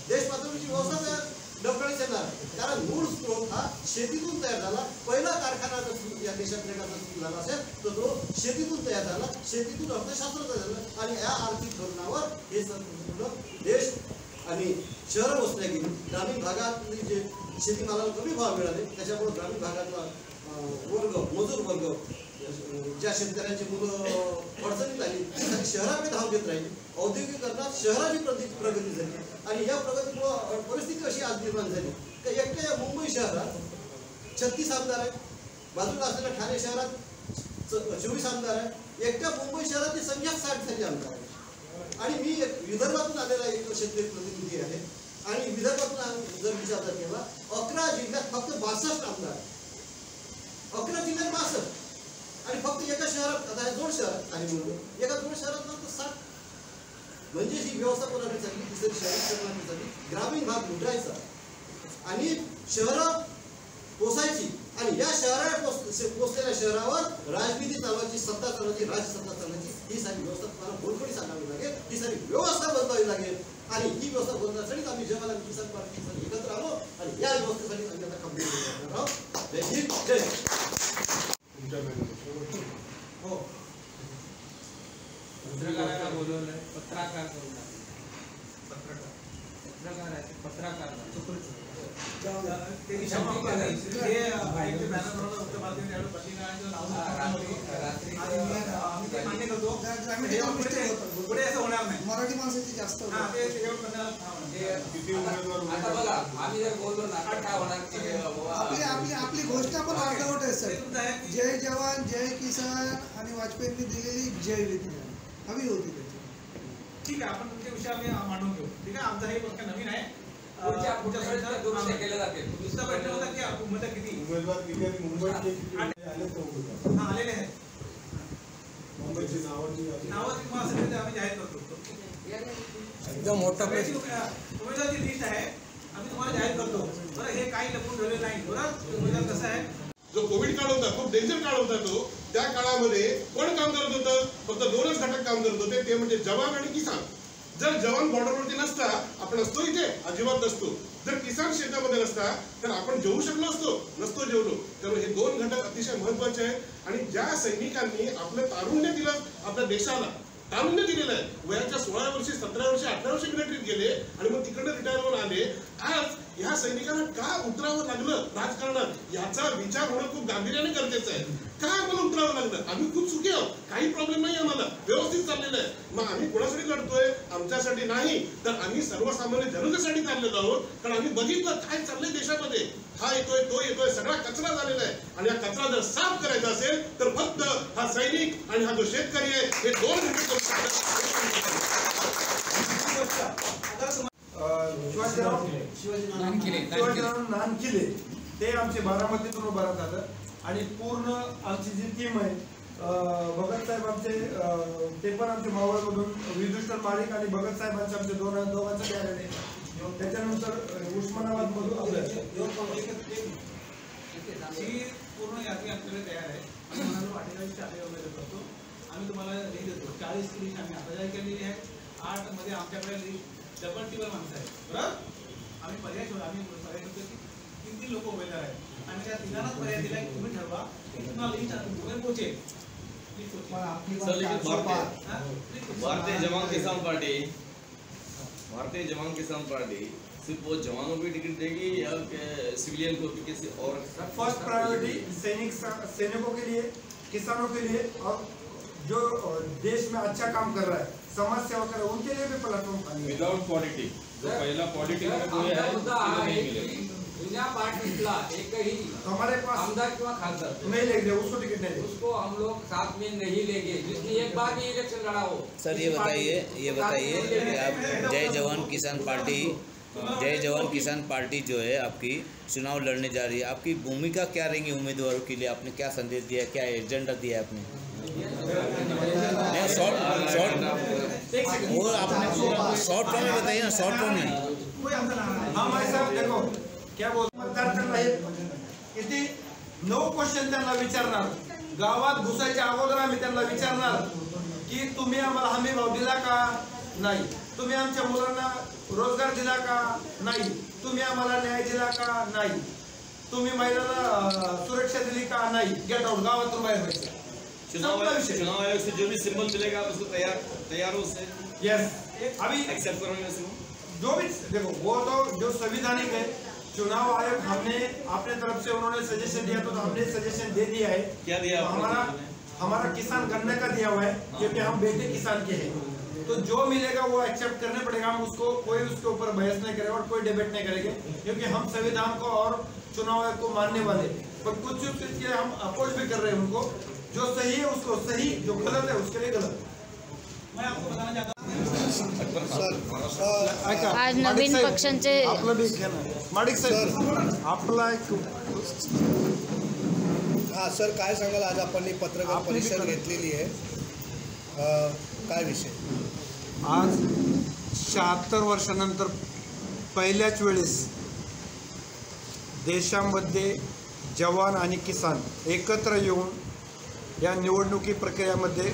देश पातळीची व्यवस्था डबडीस येणार आहे. कारण मूळ स्त्रोत हा शेतीतून तयार झाला. पहिला कारखाना जर या देशात झाला असेल तर तो शेतीतून तयार झाला, शेतीतून अर्थशास्त्र तयार झालं आणि या आर्थिक धोरणावर हे संपूर्ण देश आणि शहरं बसल्या गेली. ग्रामीण भागातली जे शेतीमालाला कमी भाव मिळाले त्याच्यामुळे ग्रामीण भागातला वर्ग, मजूर वर्ग, ज्या शेतकऱ्यांची मुलं अडचणीत आली त्यासाठी शहराकडे धाव घेत राहिली. औद्योगिकरणात शहराची प्रगती झाली आणि या प्रगतीमुळे परिस्थिती अशी आज निर्माण झाली की एकट्या मुंबई शहरात 36 आमदार आहेत, बाजूला असलेल्या ठाणे शहरात 24 आमदार आहे. एकट्या मुंबई शहरातली संख्या 60 झाली आमदार आहे. आणि मी विदर्भातून आलेला एक शेतकरी प्रतिनिधी आहे. आणि विदर्भातून जर विचार केला 11 जिल्ह्यात फक्त 62 आमदार, 11 जिल्ह्यात 62 आणि फक्त एका शहरात, आता 2 शहरात आणि मुंबई, एका 2 शहरात फक्त 60. म्हणजे ही व्यवस्था कोणाकडे चालली? दुसरी शहरीकरणाची चालली. ग्रामीण भाग लुटायचा आणि शहरं पोसायची आणि या पोचलेल्या शहरावर राजनीती चालवायची, सत्ता चालवायची, राजसत्ता चालवायची. ही सारी व्यवस्था तुम्हाला बोलपणी सांगावी लागेल. ही सारी व्यवस्था बदलावी लागेल. आणि ही व्यवस्था बदलण्यासाठीच आम्ही जवान आणि किसान पार्टी एकत्र आलो आणि या व्यवस्थेसाठी आम्ही आता कंप्लीट करणार आहोत. जय हिंद, जय हो. पत्रकाराला बोलवलंय, पत्रकार आहे, पत्रकार ते क्षमा करा. हे आमचे बॅनर बनवलं होतं भारतीय त्यावेळी पत्रिकारांचं नाव आम्ही ते मान्य करतो. पुढे असं होणार नाही. मराठी माणसाची जास्त हा ते आता बघा आम्ही जर बोललो ना तर काय होणार की आपली घोषणा पण अर्धवट आहे सर. जय जवान, जय किसान आणि वाजपेयींनी दिलेली जय विज्ञान हवी होती त्याची. ठीक आहे, आपण तुमच्या विषय आम्ही मांडून घेऊ. ठीक आहे, आमचा हे गोष्ट नवीन आहे. पुढच्या दुरुस्त केल्या जातील. दुसरा प्रश्न होता की उमेदवार किती उमेदवार किती मुंबईत आलेले आहेत? मुंबईची नावाची नावाची तुम्हाला सगळे आम्ही जाहीर करतो. एकदम मोठा प्रश्न. उमेदवाराची लिस्ट आहे, आम्ही तुम्हाला जाहीर करतो. बरं, हे काही लपून ठेवले नाही. बरं, उमेदवार कसं आहे? जो कोविड काळ होता, खूप डेंजर काळ होता तो. त्या काळामध्ये कोण काम करत होतं? फक्त 2च घटक काम करत होते, ते म्हणजे जवान आणि किसान. जर जवान बॉर्डरवरती नसता आपण असतो इथे, अजिबात नसतो. जर किसान शेतामध्ये नसता तर आपण जेवू शकलो नसतो जेवलो. त्यामुळे हे 2 घटक अतिशय महत्वाचे आहेत. आणि ज्या सैनिकांनी आपलं तारुण्य दिलं, आपल्या देशाला तारुण्य दिलेलं आहे, वयाच्या 16 वर्षी, 17 वर्षी, 18 वर्षी मिलिटरीत गेले आणि मग तिकडनं रिटायर होऊन आले. आज ह्या सैनिकांना का उतरावं लागलं राजकारणात, याचा विचार होणं खूप गांभीर्याने गरजेचं आहे. का आम्हाला उतरावं लागलं? आम्ही खूप सुखी आहोत, काही प्रॉब्लेम नाही, आम्हाला व्यवस्थित चाललेलं आहे. मग आम्ही कोणासाठी लढतोय? आमच्यासाठी नाही, तर आम्ही सर्वसामान्य जनतेसाठी चाललेलो आहोत. कारण आम्ही बघितलं काय चाललंय देशामध्ये. हा येतोय, तो येतोय, सगळा कचरा झालेला आहे. आणि हा कचरा जर साफ करायचा असेल तर फक्त हा सैनिक आणि हा जो शेतकरी आहे, हे 2 घटक करू शकतात. शिवाजीराव नानकिले ते आमचे बारामतीतून उभा राहतात. आणि पूर्ण आमची जी टीम आहे, भगत साहेब आमचे, ते पण आमचे मावळमधून, विदुषण मालिक आणि भगत साहेबांचे आमचे दोघांचं तयार आहे. त्याच्यानंतर उस्मानाबाद मधून पूर्ण यादी आपल्याला तयार आहे. आम्ही म्हणालो 48 वगैरे करतो. आम्ही तुम्हाला लिस्ट देतो. 40 लिस्ट आम्ही आता जाहीर केलेली आहे. 8 मध्ये आमच्याकडे लिस्ट डबल टिबल माणसं आहेत. बरोबर, आम्ही पर्याय शोधतो की किती लोक उमेदवार आहेत. आम्ही त्या तिघांनाच पर्याय दिला की तुम्ही ठरवा की तुम्हाला लिस्ट तुम्हाला पोहोचेल. भारतीय जवान किसान पार्टी सिर्फ वो जवानों को टिकट देगी या सिविलियन को भी किसी और? फर्स्ट प्रायोरिटी सैनिकों के लिए, किसानों के लिए, और जो देश में अच्छा काम कर रहा है, समाज सेवा कर रहा है, उनके लिए भी प्लेटफॉर्म खाली है. विदाउट पॉलिटिक्स, जो पहला पॉलिटिक्स में कोई है मुद्दा आहे की दुनिया पार्टीला एकही हमारे पास आमदार किंवा खासदार नहीं लेंगे, उसको टिकट नहीं देंगे. उसको हम लोग साथ में नहीं लेंगे जिसने एक बार भी इलेक्शन लड़ा हो. सर ये बताइए कि आप जय जवान किसान पार्टी जो है आपकी चुनाव लड़ने जा रही है, आपकी भूमिका क्या रहेंगी उम्मीदवारों के लिए? आपने क्या संदेश दिया, क्या एजेंडा दिया आपने? शॉर्ट वो आपने शॉर्ट फॉर्म में बताइए ना, शॉर्ट फॉर्म में. हम ऐसा देखो क्या बोलतो, मतदार त्यांना हे किती 9 क्वेश्चन त्यांना विचारणार. गावात घुसायच्या अगोदर आम्ही त्यांना विचारणार की तुम्ही आम्हाला हमी भाव दिला का? नाही. तुम्ही आमच्या मुलांना रोजगार दिला का? नाही. तुम्ही आम्हाला न्याय दिला का? नाही. तुम्ही महिलांना सुरक्षा दिली का? नाही. गेट आउट, गावातून बाहेर व्हायचं. चुनाव आयोग से जो भी सिंबल मिलेगा आप उसको तैयार हो उससे? यस, अभी एक्सेप्ट करोगे उसको? जो भी देखो वो तो जो संविधानिक है. चुनाव आयोग हमने अपने तरफ से उन्होंने सजेशन दिया तो हमने सजेशन दे दिया है. क्या दिया? हमारा किसान गन्ने का दिया हुआ है क्योंकि हम बेटे किसान के हैं. तो जो मिलेगा वो एक्सेप्ट करने पड़ेगा। हम उसको कोई उसके ऊपर बहस नहीं करेगा और कोई डिबेट नहीं करेंगे, क्योंकि हम संविधान को और चुनाव आयोग को मानने वाले। पर कुछ चीज के हम अपोज भी कर रहे हैं उनको, जो सही है उसको सही, जो गलत है उसके लिए गलत। मैं आपको बताना चाहता हूँ आज नवीन पक्षांचे आपलं बी घ्या ना माडिक साहेब, आपला एक हां सर, काय सांगाल? आज आपण ही पत्रकार परिषद घेतलेली आहे, काय विषय? आज 76 वर्षानंतर पहिल्याच वेळेस देशामध्ये जवान आणि किसान एकत्र येऊन या निवडणुकी प्रक्रियेमध्ये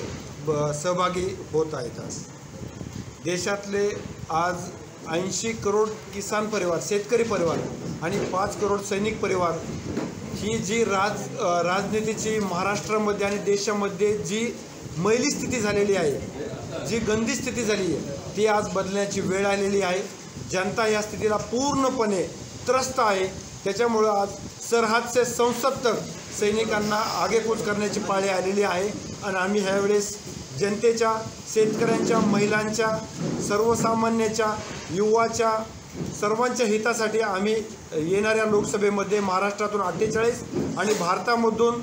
सहभागी होत आहेत। आज देशातले आज 80 करोड किसान परिवार, शेतकरी परिवार आणि 5 करोड सैनिक परिवार ही जी राजनीतीची महाराष्ट्रामध्ये आणि देशामध्ये जी मैली स्थिती झालेली आहे, जी गंदी स्थिती झाली आहे, ती आज बदलण्याची वेळ आलेली आहे। जनता या स्थितीला पूर्णपणे त्रस्त आहे। त्याच्यामुळं आज सरहदचे 67 सैनिकांना आगेकूच करण्याची पाळी आलेली आहे आणि आम्ही ह्यावेळेस जनतेच्या, शेतकऱ्यांच्या, महिलांच्या, सर्वसामान्याच्या, युवाच्या सर्वांच्या हितासाठी आम्ही येणाऱ्या लोकसभेमध्ये महाराष्ट्रातून 48 आणि भारतामधून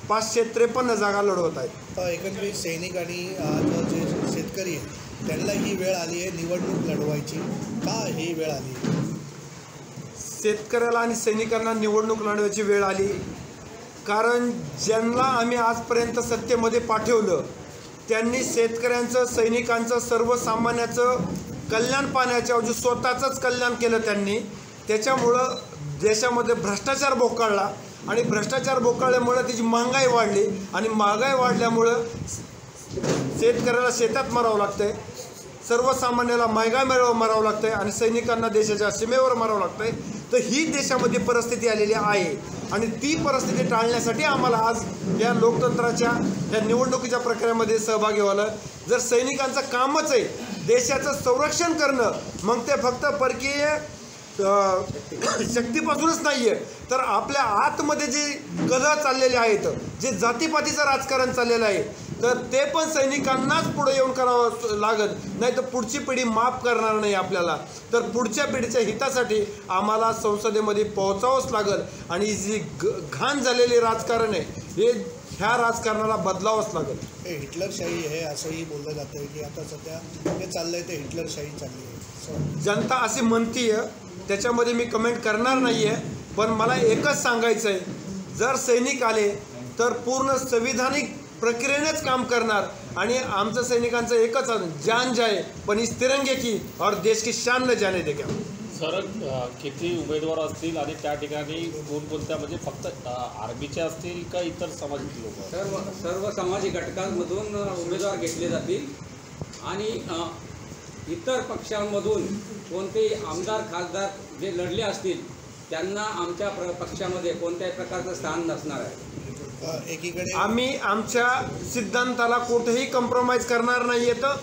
553 जागा लढवत आहेत। एकंदरीत सैनिक आणि आज जे शेतकरी आहेत त्यांना ही वेळ आली आहे निवडणूक लढवायची, का ही वेळ आली? शेतकऱ्याला आणि सैनिकांना निवडणूक लढवायची वेळ आली कारण ज्यांना आम्ही आजपर्यंत सत्तेमध्ये पाठवलं त्यांनी शेतकऱ्यांचं, सैनिकांचं, सर्वसामान्याचं कल्याण पाहण्याच्या स्वतःचंच कल्याण केलं त्यांनी। त्याच्यामुळं देशामध्ये भ्रष्टाचार बोकाळला आणि भ्रष्टाचार बोकाळल्यामुळे त्याची महागाई वाढली आणि महागाई वाढल्यामुळं शेतकऱ्याला शेतात मरावं लागतंय, सर्वसामान्याला महागाई मरावं लागतंय आणि सैनिकांना देशाच्या सीमेवर मरावं लागतंय। तर ही देशामध्ये परिस्थिती आलेली आहे आणि ती परिस्थिती टाळण्यासाठी आम्हाला आज या लोकतंत्राच्या या निवडणुकीच्या प्रक्रियेमध्ये सहभागी व्हायला। जर सैनिकांचं कामच आहे देशाचं संरक्षण करणं, मग ते फक्त परकीय शक्तीपासूनच नाही आहे, तर आपल्या आतमध्ये जे कलह चाललेले आहेत, जे जातीपातीचं राजकारण चाललेलं आहे, तर ते पण सैनिकांनाच पुढे येऊन करावं लागत नाही, तर पुढची पिढी माफ करणार नाही आपल्याला। तर पुढच्या पिढीच्या हितासाठी आम्हाला संसदेमध्ये पोहोचावंच लागल आणि जी घाण झालेली राजकारण आहे हे ह्या राजकारणाला बदलावंच लागेल। हे हिटलरशाही आहे असंही बोललं जातं आहे की आता सध्या हे चाललंय ते हिटलरशाही चालली आहे, जनता अशी म्हणतीये, त्याच्यामध्ये मी कमेंट करणार नाही आहे। पण मला एकच सांगायचं आहे, जर सैनिक आले तर पूर्ण संविधानिक प्रक्रियेनेच काम करणार आणि आमचं सैनिकांचं एकच जान जाए पण इस तिरंगे की और देश की शान न जाने देगा। सर किती उमेदवार असतील आणि त्या ठिकाणी कोणकोणत्या, म्हणजे फक्त आर्मीचे असतील का इतर सामाजिक लोक? सर्व सामाजिक घटकांमधून उमेदवार घेतले जातील आणि इतर पक्षांमधून कोणतेही आमदार खासदार जे लढले असतील त्यांना आमच्या पक्षामध्ये कोणत्याही प्रकारचं स्थान नसणार आहे। एकीकडे आम्ही आमच्या सिद्धांताला कुठेही कॉम्प्रोमाइज करणार नाहीये। तर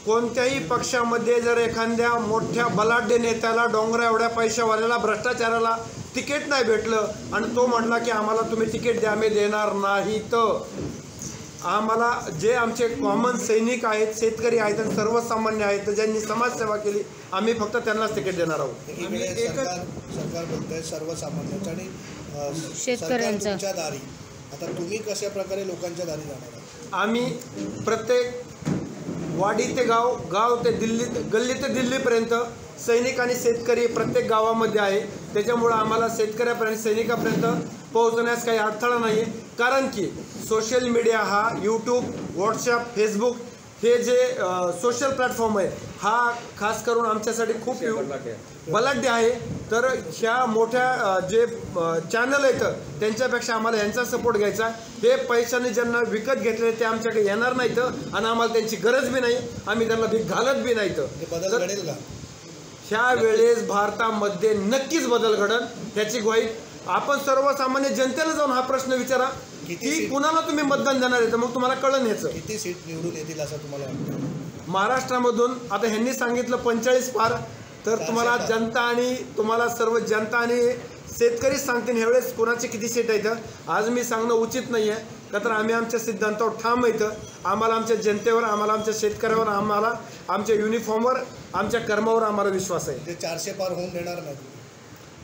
कोणत्याही पक्षामध्ये जर एखाद्या मोठ्या बलाढ्य नेत्याला, डोंगरा एवढ्या पैशावाल्याला, भ्रष्टाचाराला तिकीट नाही भेटलं आणि तो म्हटला की आम्हाला तुम्ही तिकीट द्या, आम्ही देणार नाही, तर आम्हाला जे आमचे कॉमन सैनिक आहेत, शेतकरी आहेत आणि सर्वसामान्य आहेत ज्यांनी समाजसेवा केली, आम्ही फक्त त्यांनाच तिकीट देणार आहोत। सरकार बोलतंय सर्वसामान्यांचं आणि शेतकऱ्यांचं तुमच्या दारी, आता तुम्ही कशा प्रकारे लोकांच्या दारी जाणार आहात? आम्ही प्रत्येक वाडी ते गाव, गाव ते दिल्ली, गल्ली ते दिल्लीपर्यंत सैनिक आणि शेतकरी प्रत्येक गावामध्ये आहे। त्याच्यामुळे आम्हाला शेतकऱ्यापर्यंत, सैनिकापर्यंत पोहोचण्यास काही अडथळा नाही आहे, कारण की सोशल मीडिया हा यूट्यूब, व्हॉट्सॲप, फेसबुक हे जे सोशल प्लॅटफॉर्म आहे हा खास करून आमच्यासाठी खूप बलाढ्य आहे। तर ह्या मोठ्या जे चॅनल आहेत त्यांच्यापेक्षा आम्हाला यांचा सपोर्ट घ्यायचा। हे पैशाने ज्यांना विकत घेतले ते आमच्याकडे येणार नाहीत आणि आम्हाला त्यांची गरज बी नाही, आम्ही त्यांना भीक घालत बी नाहीत। बदल घडेल का? ह्या वेळेस भारतामध्ये नक्कीच बदल घडल ह्याची ग्वाही आपण सर्वसामान्य जनतेला जाऊन हा प्रश्न विचारा की कुणाला तुम्ही मतदान देणार आहे, तर मग तुम्हाला कळलं ह्याचं। किती सीट निवडून येतील असं तुम्हाला वाटतं? महाराष्ट्रामधून आता ह्यांनी सांगितलं 45 पार, तर तुम्हाला जनता आणि तुम्हाला सर्व जनता आणि शेतकरीच सांगतील ह्यावेळेस कोणाचे किती सीट आहेत आज मी सांगणं उचित नाही आहे का तर आम्ही आमच्या सिद्धांतावर ठाम येतं आम्हाला आमच्या जनतेवर आम्हाला आमच्या शेतकऱ्यावर आम्हाला आमच्या युनिफॉर्मवर आमच्या कर्मावर आम्हाला विश्वास आहे. ते 400 पार होऊन देणार नाही.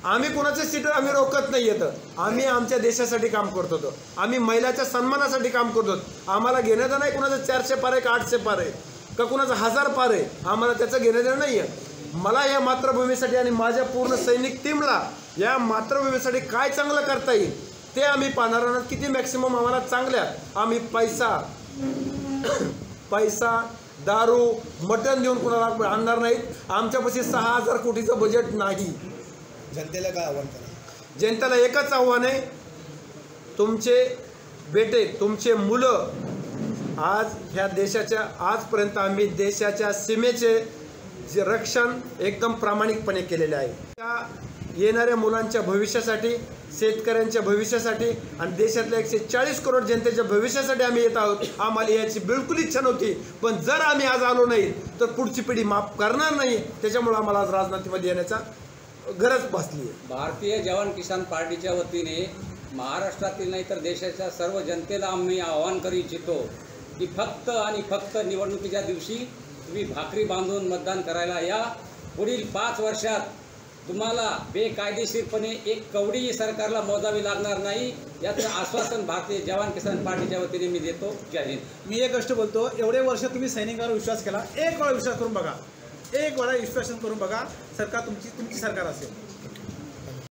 आम्ही कोणाचे सीट आम्ही रोखत नाही येतं आम्ही आमच्या देशासाठी काम करत होतो आम्ही महिलाच्या सन्मानासाठी काम करतो आम्हाला घेणं देणं नाही कुणाचं 400 पार आहे का 800 पार आहे का कुणाचं 1000 पार आहे आम्हाला त्याचं घेणं देणं नाही आहे. मला या मातृभूमीसाठी आणि माझ्या पूर्ण सैनिक टीमला या मातृभूमीसाठी काय चांगलं करता येईल ते आम्ही पाहणार आहोत. किती मॅक्सिमम आम्हाला चांगल्या आम्ही पैसा दारू मटण देऊन कुणाला आणणार नाहीत. आमच्यापाशी 6000 कोटीचं बजेट नाही. जनतेला काय आव्हान करा? जनतेला एकच आव्हान आहे तुमचे बेटे तुमचे मुलं आज ह्या देशाच्या आजपर्यंत आम्ही देशाच्या सीमेचे जे रक्षण एकदम प्रामाणिकपणे केलेले आहे. त्या येणाऱ्या मुलांच्या भविष्यासाठी शेतकऱ्यांच्या भविष्यासाठी आणि देशातल्या 140 करोड जनतेच्या भविष्यासाठी आम्ही येत आहोत. आम्हाला याची बिलकुल इच्छा नव्हती पण जर आम्ही आज आलो नाही तर पुढची पिढी माफ करणार नाही. त्याच्यामुळे आम्हाला आज राजनीतीमध्ये येण्याचा गरज भासली आहे. भारतीय जवान किसान पार्टीच्या वतीने महाराष्ट्रातील नाही तर देशाच्या सर्व जनतेला आम्ही आवाहन करू इच्छितो की फक्त आणि फक्त निवडणुकीच्या दिवशी तुम्ही भाकरी बांधून मतदान करायला या. पुढील 5 वर्षात तुम्हाला बेकायदेशीरपणे एक कवडी सरकारला मोजावी लागणार नाही याचं आश्वासन भारतीय जवान किसान पार्टीच्या वतीने मी देतो. जय हिंद. मी एक गोष्ट बोलतो एवढे वर्ष तुम्ही सैनिकांवर विश्वास केला एक वेळा विश्वास करून बघा एक वेळा विश्वास करून बघा सरकार तुमची सरकार असेल.